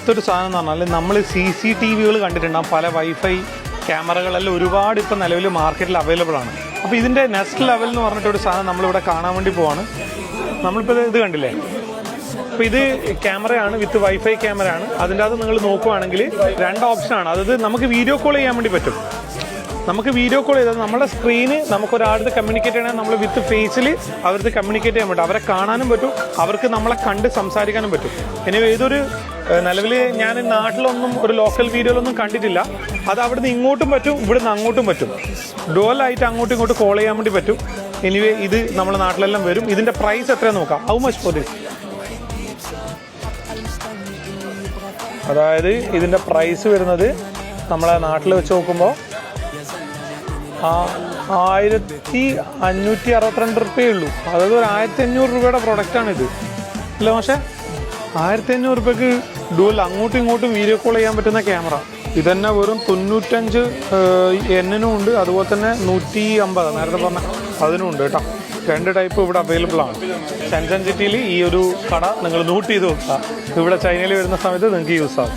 അടുത്തൊരു സാധനം എന്ന് പറഞ്ഞാൽ നമ്മൾ CCTV കണ്ടിട്ടുണ്ടാകും. പല വൈഫൈ ക്യാമറകളെല്ലാം ഒരുപാട് ഇപ്പം നിലവിൽ മാർക്കറ്റിൽ അവൈലബിൾ ആണ്. അപ്പോൾ ഇതിൻ്റെ നെക്സ്റ്റ് ലെവൽ എന്ന് പറഞ്ഞിട്ടൊരു സാധനം നമ്മളിവിടെ കാണാൻ വേണ്ടി പോവാണ്. നമ്മളിപ്പോൾ ഇത് കണ്ടില്ലേ, അപ്പോൾ ഇത് ക്യാമറയാണ്, വിത്ത് വൈഫൈ ക്യാമറയാണ്. അതിൻ്റെ അകത്ത് നിങ്ങൾ നോക്കുവാണെങ്കിൽ 2 ഓപ്ഷനാണ്. അതായത് നമുക്ക് വീഡിയോ കോൾ ചെയ്യാൻ വേണ്ടി പറ്റും. നമുക്ക് വീഡിയോ കോൾ ചെയ്താൽ നമ്മുടെ സ്ക്രീന് നമുക്കൊരാളുടെ കമ്മ്യൂണിക്കേറ്റ് ചെയ്യണമെങ്കിൽ നമ്മൾ വിത്ത് ഫേസിൽ അവർക്ക് കമ്മ്യൂണിക്കേറ്റ് ചെയ്യാൻ പറ്റും. അവരെ കാണാനും പറ്റും, അവർക്ക് നമ്മളെ കണ്ട് സംസാരിക്കാനും പറ്റും. ഇനി ഏതൊരു നിലവിൽ ഞാൻ നാട്ടിലൊന്നും ഒരു ലോക്കൽ വീഡിയോയിലൊന്നും കണ്ടിട്ടില്ല. അത് അവിടുന്ന് ഇങ്ങോട്ടും പറ്റും, ഇവിടുന്ന് അങ്ങോട്ടും പറ്റും. ഡുവലായിട്ട് അങ്ങോട്ടും ഇങ്ങോട്ടും കോൾ ചെയ്യാൻ വേണ്ടി പറ്റും. എനിവേ ഇത് നമ്മുടെ നാട്ടിലെല്ലാം വരും. ഇതിൻ്റെ പ്രൈസ് എത്രയാണെന്ന് നോക്കാം. How much for this? അതായത് ഇതിൻ്റെ പ്രൈസ് വരുന്നത് നമ്മളെ നാട്ടിൽ വെച്ച് നോക്കുമ്പോൾ 1562 രൂപയുള്ളൂ. അതായത് ഒരു 1500 രൂപയുടെ പ്രൊഡക്റ്റാണിത് അല്ല? പക്ഷേ 1500 രൂപയ്ക്ക് ഡുവൽ അങ്ങോട്ടും ഇങ്ങോട്ടും വീഡിയോ കോൾ ചെയ്യാൻ പറ്റുന്ന ക്യാമറ. ഇതന്നെ വെറും 95 N ഉണ്ട്, അതുപോലെ തന്നെ 150 നേരത്തെ പറഞ്ഞ അതിനും ഉണ്ട് കേട്ടോ. 2 ടൈപ്പ് ഇവിടെ അവൈലബിൾ ആണ്. ഷെൻസൻ സിറ്റിയിൽ ഈ ഒരു കട നിങ്ങൾ നോട്ട് ചെയ്ത് നോക്കുക. ഇവിടെ ചൈനയിൽ വരുന്ന സമയത്ത് നിങ്ങൾക്ക് യൂസ് ആകും.